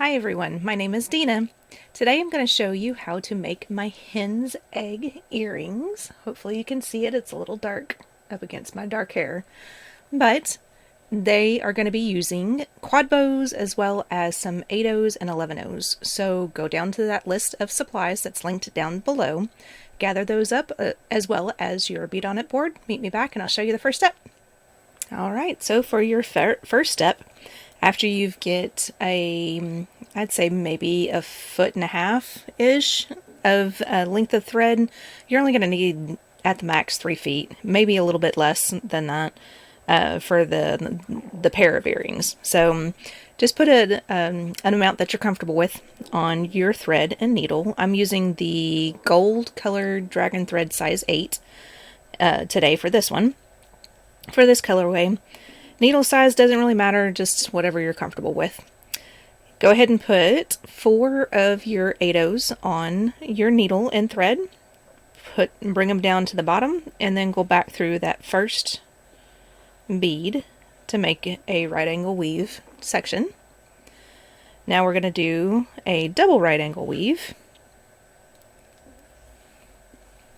Hi everyone, my name is Dina. Today I'm going to show you how to make my hen's egg earrings. Hopefully you can see it, it's a little dark up against my dark hair. But they are going to be using quad bows as well as some 8/0s and 11/0s. So go down to that list of supplies that's linked down below. Gather those up as well as your bead on it board. Meet me back and I'll show you the first step. Alright, so for your first step, after you get I'd say maybe 1.5-ish foot of length of thread, you're only going to need at the max 3 feet, maybe a little bit less than that for the pair of earrings. So just put an amount that you're comfortable with on your thread and needle. I'm using the gold colored dragon thread size 8 today for this one. For this colorway, needle size doesn't really matter, just whatever you're comfortable with. Go ahead and put 4 of your 8/0s on your needle and thread. Bring them down to the bottom and then go back through that first bead to make a right angle weave section. Now we're going to do a double right angle weave.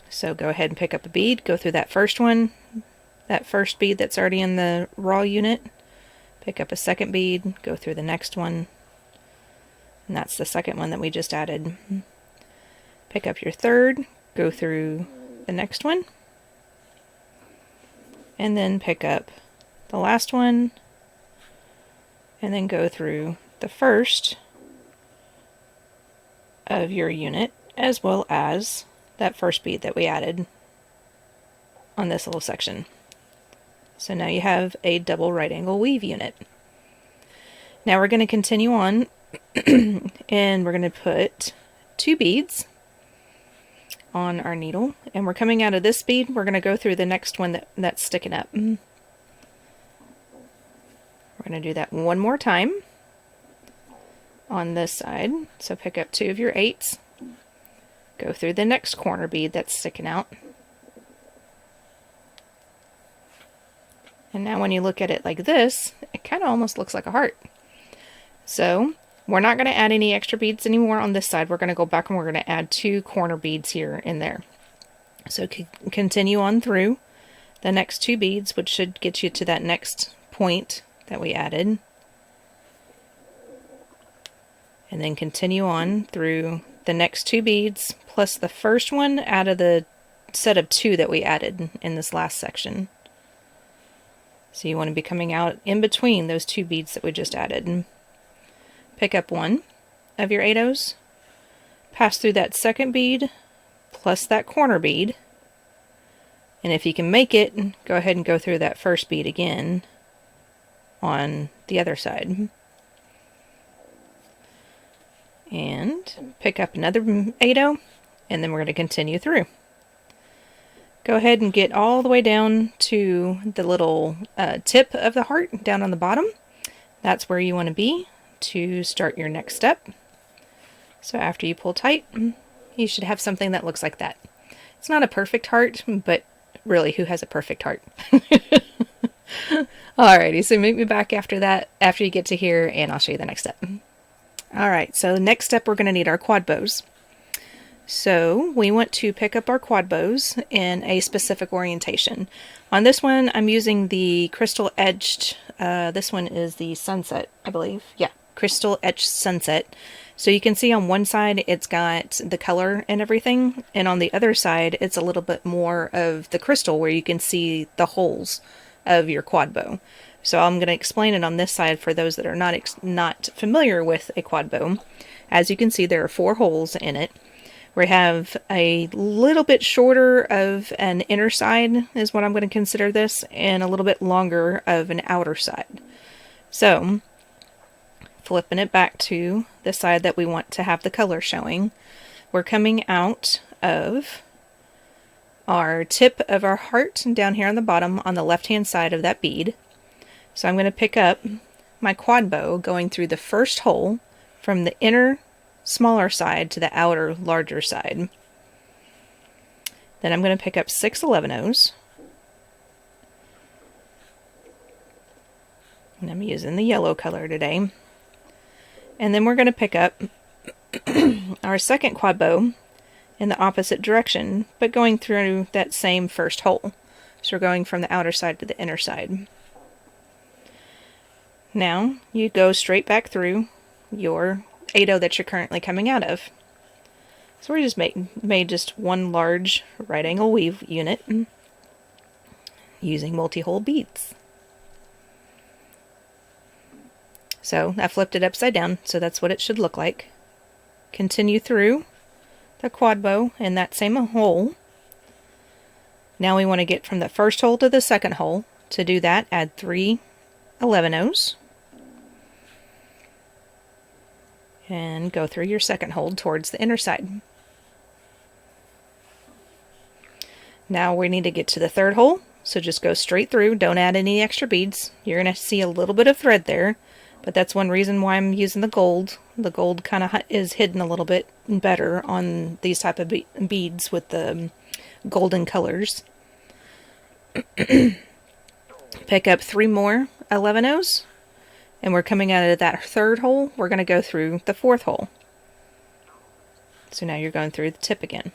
So go ahead and pick up a bead, go through that first one, that first bead that's already in the raw unit, pick up a second bead, go through the next one, and that's the second one that we just added. Pick up your third, go through the next one, and then pick up the last one, and then go through the first of your unit as well as that first bead that we added on this little section. So now you have a double right angle weave unit. Now we're going to continue on and we're going to put 2 beads on our needle, and we're coming out of this bead, we're going to go through the next one that's sticking up. We're going to do that one more time on this side. So pick up 2 of your 8s, go through the next corner bead that's sticking out. And now when you look at it like this, it kind of almost looks like a heart. So we're not going to add any extra beads anymore on this side. We're going to go back and we're going to add 2 corner beads here and there. So continue on through the next 2 beads, which should get you to that next point that we added. And then continue on through the next 2 beads, plus the first one out of the set of 2 that we added in this last section. So you want to be coming out in between those 2 beads that we just added. Pick up 1 of your 8/0s, pass through that second bead plus that corner bead, and if you can make it, go ahead and go through that first bead again on the other side. And pick up another 8/0, and then we're going to continue through. Go ahead and get all the way down to the little tip of the heart down on the bottom. That's where you want to be to start your next step. So after you pull tight, you should have something that looks like that. It's not a perfect heart, but really, who has a perfect heart? Alrighty, so meet me back after that, after you get to here, and I'll show you the next step. Alright, so the next step we're going to need our quad bows. So we want to pick up our quad bows in a specific orientation. On this one, I'm using the crystal edged, this one is the sunset, I believe. Yeah, crystal edged sunset. So you can see on one side it's got the color and everything, and on the other side it's a little bit more of the crystal where you can see the holes of your quad bow. So I'm going to explain it on this side for those that are not familiar with a quad bow. As you can see, there are 4 holes in it. We have a little bit shorter of an inner side is what I'm going to consider this, and a little bit longer of an outer side. So flipping it back to the side that we want to have the color showing, we're coming out of our tip of our heart down here on the bottom on the left hand side of that bead. So I'm going to pick up my quad bow going through the first hole from the inner smaller side to the outer larger side. Then I'm going to pick up 6 11/0s, and I'm using the yellow color today. And then we're going to pick up our second quad bow in the opposite direction, but going through that same first hole. So we're going from the outer side to the inner side. Now you go straight back through your 8/0 that you're currently coming out of. So we just made just one large right angle weave unit using multi-hole beads. So I flipped it upside down, so that's what it should look like. Continue through the quad bow in that same hole. Now we want to get from the first hole to the second hole. To do that, add 3 11/0s and go through your second hole towards the inner side. Now we need to get to the third hole, so just go straight through, don't add any extra beads. You're going to see a little bit of thread there, but that's one reason why I'm using the gold. The gold kind of is hidden a little bit better on these type of beads with the golden colors. Pick up 3 more 11/0s, and we're coming out of that third hole. We're going to go through the fourth hole. So now you're going through the tip again.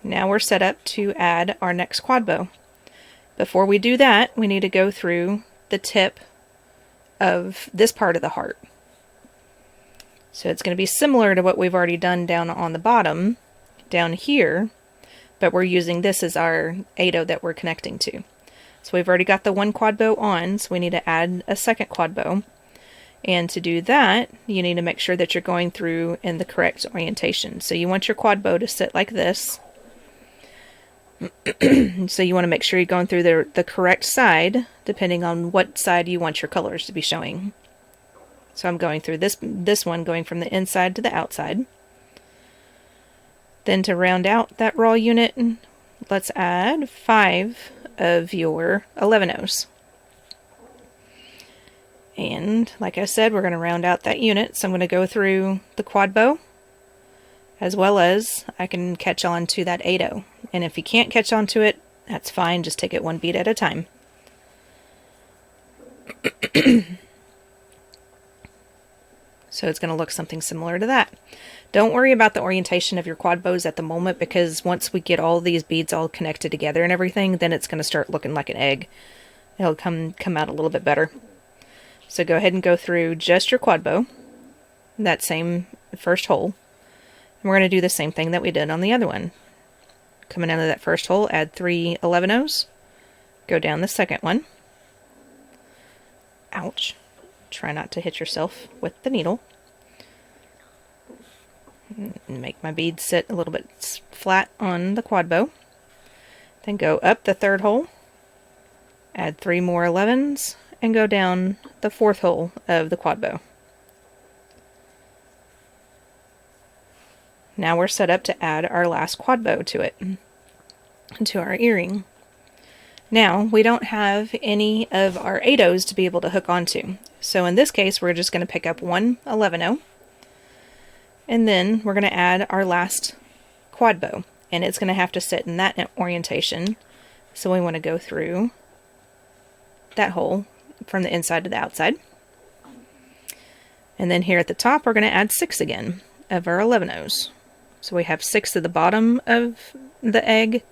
Now we're set up to add our next quad bow. Before we do that, we need to go through the tip of this part of the heart. So it's going to be similar to what we've already done down on the bottom, down here, but we're using this as our 8/0 that we're connecting to. So we've already got the one quad bow on, so we need to add a second quad bow. And to do that, you need to make sure that you're going through in the correct orientation. So you want your quad bow to sit like this. So you want to make sure you're going through the correct side, depending on what side you want your colors to be showing. So I'm going through this one, going from the inside to the outside. Then to round out that raw unit, let's add 5 of your 11/0s. And like I said, we're going to round out that unit, so I'm going to go through the quad bow, as well as I can catch on to that 8/0. And if you can't catch on to it, that's fine, just take it one bead at a time. So it's going to look something similar to that. Don't worry about the orientation of your quad bows at the moment, because once we get all these beads all connected together and everything, then it's going to start looking like an egg. It'll come out a little bit better. So go ahead and go through just your quad bow, that same first hole. And we're going to do the same thing that we did on the other one. Coming out of that first hole, add 3 11/0s. Go down the second one. Ouch. Try not to hit yourself with the needle. Make my beads sit a little bit flat on the quad bow. Then go up the third hole. Add 3 more 11s. And go down the fourth hole of the quad bow. Now we're set up to add our last quad bow to it, to our earring. Now we don't have any of our 8/0s to be able to hook onto. So in this case, we're just going to pick up one 11/0, and then we're going to add our last quad bow, and it's going to have to sit in that orientation. So we want to go through that hole from the inside to the outside. And then here at the top, we're going to add 6 again of our 11/0s. So we have 6 at the bottom of the egg,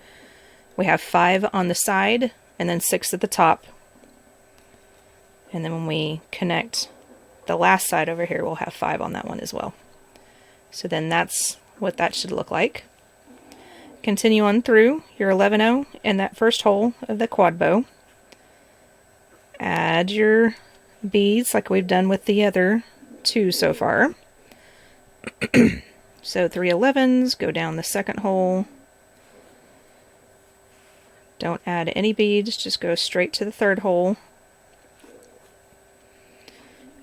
we have 5 on the side, and then 6 at the top. And then when we connect the last side over here, we'll have 5 on that one as well. So then that's what that should look like. Continue on through your 11/0 in that first hole of the quad bow. Add your beads like we've done with the other 2 so far. So 3 11s, go down the second hole. Don't add any beads, just go straight to the third hole.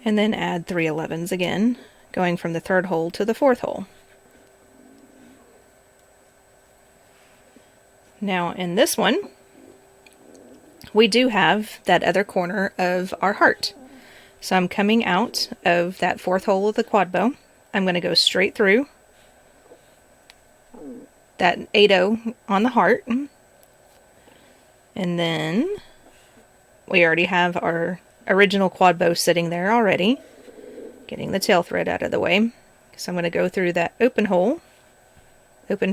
And then add 3 11s again, going from the third hole to the fourth hole. Now in this one, we do have that other corner of our heart. So I'm coming out of that fourth hole of the quad bow. I'm going to go straight through that 8/0 on the heart. And then we already have our original quad bow sitting there already, getting the tail thread out of the way. So I'm going to go through that open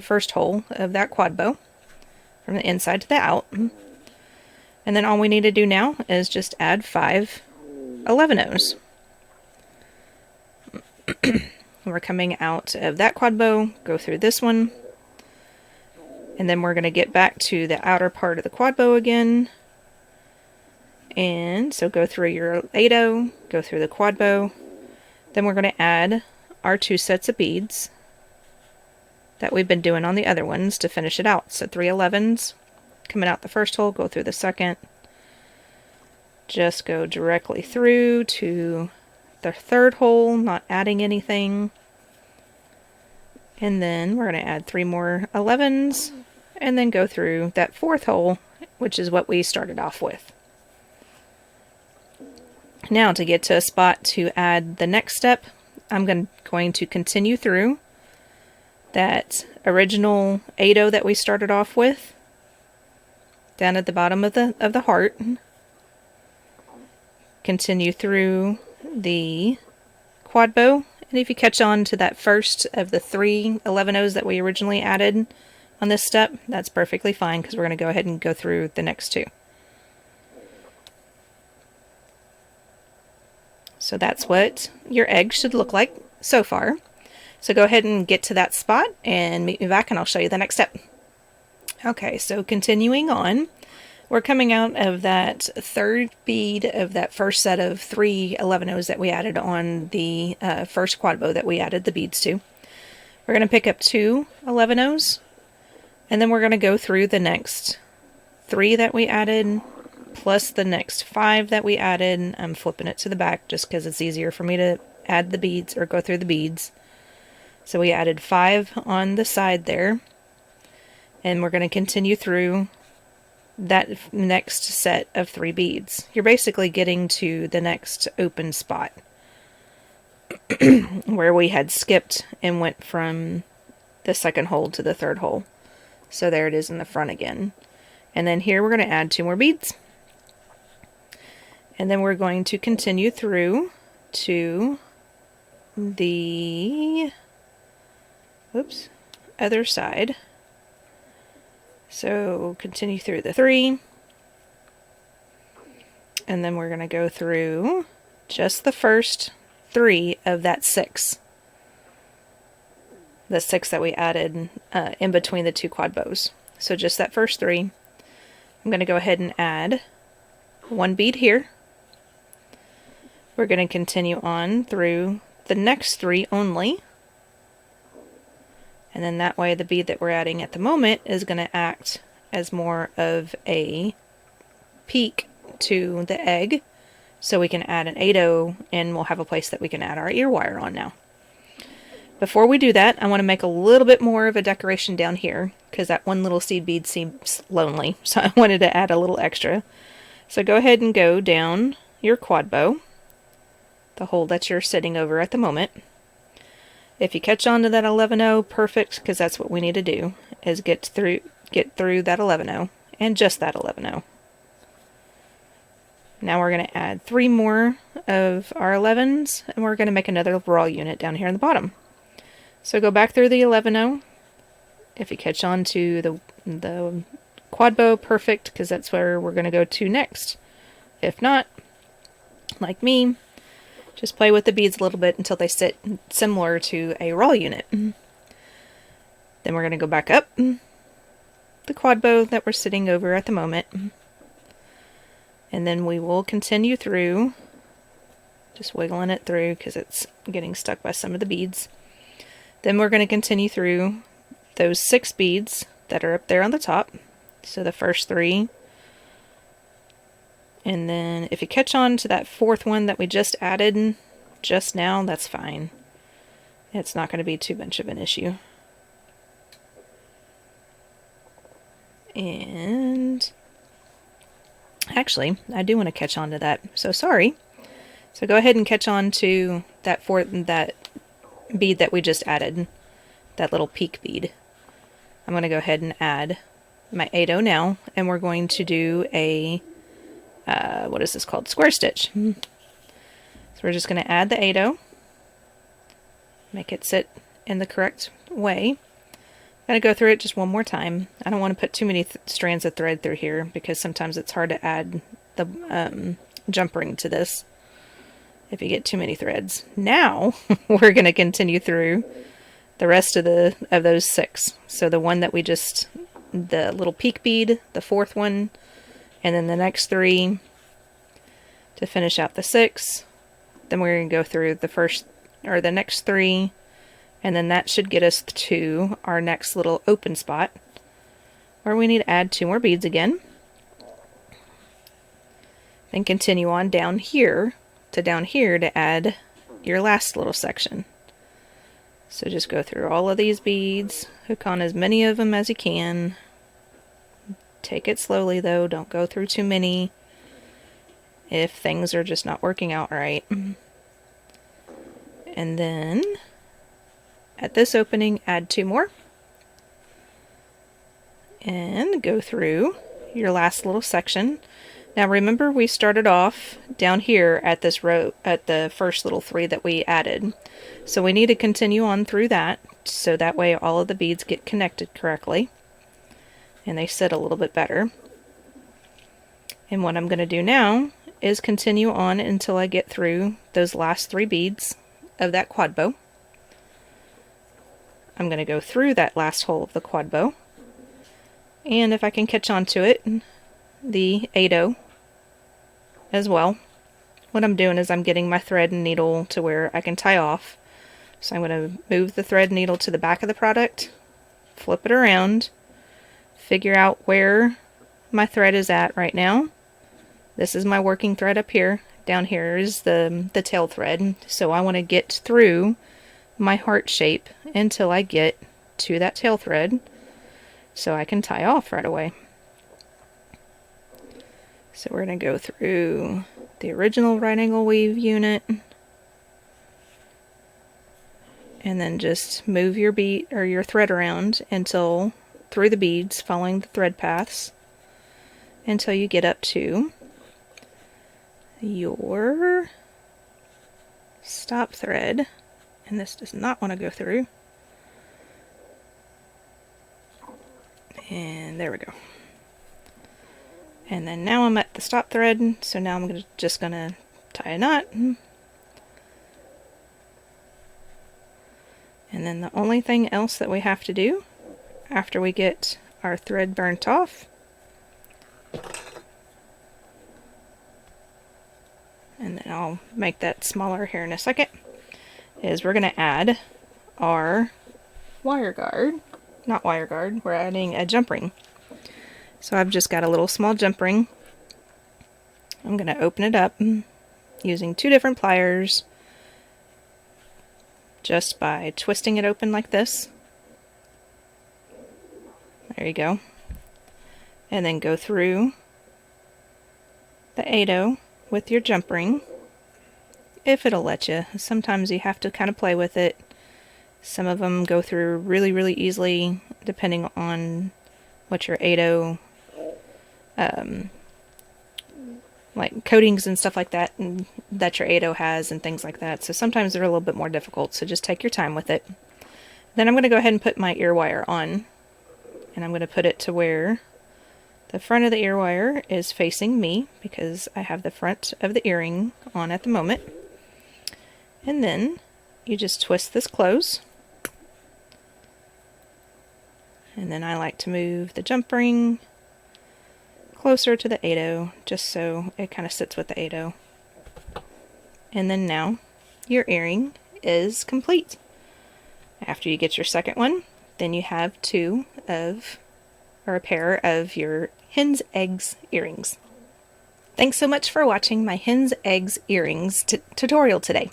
first hole of that quad bow from the inside to the out. And then all we need to do now is just add 5 11-ohs. We're coming out of that quad bow, go through this one, and then we're going to get back to the outer part of the quad bow again. And so go through your 8-oh, go through the quad bow, then we're going to add our 2 sets of beads that we've been doing on the other ones to finish it out. So 3 11s coming out the first hole, go through the second, just go directly through to the third hole, not adding anything, and then we're going to add 3 more 11s and then go through that fourth hole, which is what we started off with. Now to get to a spot to add the next step, I'm going to continue through that original 8-oh that we started off with down at the bottom of the heart. Continue through the quad bow, and if you catch on to that first of the 3 11-ohs that we originally added on this step, that's perfectly fine, because we're going to go ahead and go through the next 2. So that's what your egg should look like so far. So go ahead and get to that spot and meet me back and I'll show you the next step. Okay, so continuing on, we're coming out of that third bead of that first set of 3 11-ohs that we added on the first quad bow that we added the beads to. We're going to pick up 2 11-ohs, and then we're going to go through the next 3 that we added, plus the next 5 that we added. I'm flipping it to the back just because it's easier for me to add the beads or go through the beads. So we added 5 on the side there, and we're going to continue through that next set of 3 beads. You're basically getting to the next open spot where we had skipped and went from the second hole to the third hole. So there it is in the front again. And then here we're going to add 2 more beads. And then we're going to continue through to the other side. So continue through the 3, and then we're going to go through just the first 3 of that 6. The 6 that we added in between the 2 quad bows. So just that first 3. I'm going to go ahead and add 1 bead here. We're going to continue on through the next 3 only. And then that way the bead that we're adding at the moment is going to act as more of a peak to the egg. So we can add an 8-oh and we'll have a place that we can add our ear wire on now. Before we do that, I want to make a little bit more of a decoration down here because that one little seed bead seems lonely. So I wanted to add a little extra. So go ahead and go down your quad bow, the hole that you're sitting over at the moment. If you catch on to that 11-oh, perfect, because that's what we need to do, is get through that 11-oh, and just that 11-oh. Now we're going to add 3 more of our 11s, and we're going to make another raw unit down here in the bottom. So go back through the 11-oh. If you catch on to the quad bow, perfect, because that's where we're going to go to next. If not, like me, just play with the beads a little bit until they sit similar to a raw unit. Then we're going to go back up the quad bow that we're sitting over at the moment. And then we will continue through, just wiggling it through because it's getting stuck by some of the beads. Then we're going to continue through those 6 beads that are up there on the top. So the first 3. And then if you catch on to that 4th one that we just added just now, that's fine. It's not going to be too much of an issue. And actually, I do want to catch on to that. So sorry. So go ahead and catch on to that bead that we just added, that little peak bead. I'm going to go ahead and add my 8-oh now, and we're going to do a what is this called? Square stitch. So we're just going to add the 8-0, make it sit in the correct way. I'm going to go through it just one more time. I don't want to put too many strands of thread through here because sometimes it's hard to add the jump ring to this if you get too many threads. Now we're going to continue through the rest of those 6. So the one that we just, the little peak bead, the 4th one, and then the next 3 to finish out the 6. Then we're going to go through the next 3, and then that should get us to our next little open spot where we need to add 2 more beads again. Then continue on down here to add your last little section. So just go through all of these beads, hook on as many of them as you can. Take it slowly though, don't go through too many if things are just not working out right. And then at this opening, add 2 more. And go through your last little section. Now remember, we started off down here at this row, at the first little 3 that we added. So we need to continue on through that, so that way all of the beads get connected correctly and they sit a little bit better. And what I'm going to do now is continue on until I get through those last 3 beads of that quad bow. I'm going to go through that last hole of the quad bow, and if I can catch on to it, the 8-0 as well. What I'm doing is I'm getting my thread and needle to where I can tie off. So I'm going to move the thread needle to the back of the product, flip it around, figure out where my thread is at right now. This is my working thread up here. Down here is the tail thread. So I want to get through my heart shape until I get to that tail thread so I can tie off right away. So we're going to go through the original right angle weave unit and then just move your bead or your thread around until through the beads, following the thread paths until you get up to your stop thread. And this does not want to go through. And there we go. And then now I'm at the stop thread, so now I'm just gonna tie a knot. And then the only thing else that we have to do after we get our thread burnt off, and then I'll make that smaller here in a second, is we're gonna add our wire guard. Not wire guard, we're adding a jump ring. So I've just got a little small jump ring. I'm going to open it up using 2 different pliers just by twisting it open like this. There you go. And then go through the 8-0 with your jump ring, if it'll let you. Sometimes you have to kind of play with it. Some of them go through really, really easily depending on what your 8-0 like coatings and stuff like that, and that your 8-0 has and things like that. So sometimes they're a little bit more difficult, so just take your time with it. Then I'm going to go ahead and put my ear wire on, and I'm going to put it to where the front of the ear wire is facing me because I have the front of the earring on at the moment. And then you just twist this close. And then I like to move the jump ring closer to the 8-0 just so it kind of sits with the 8-0. And then now your earring is complete. After you get your second one, then you have a pair of your hen's eggs earrings. Thanks so much for watching my hen's eggs earrings tutorial today.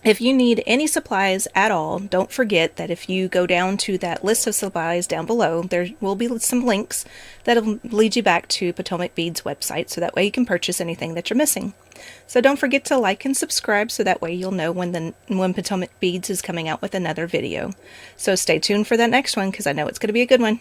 If you need any supplies at all, don't forget that if you go down to that list of supplies down below, there will be some links that'll lead you back to PotomacBeads website, so that way you can purchase anything that you're missing. So don't forget to like and subscribe so that way you'll know when PotomacBeads is coming out with another video. So stay tuned for that next one because I know it's going to be a good one.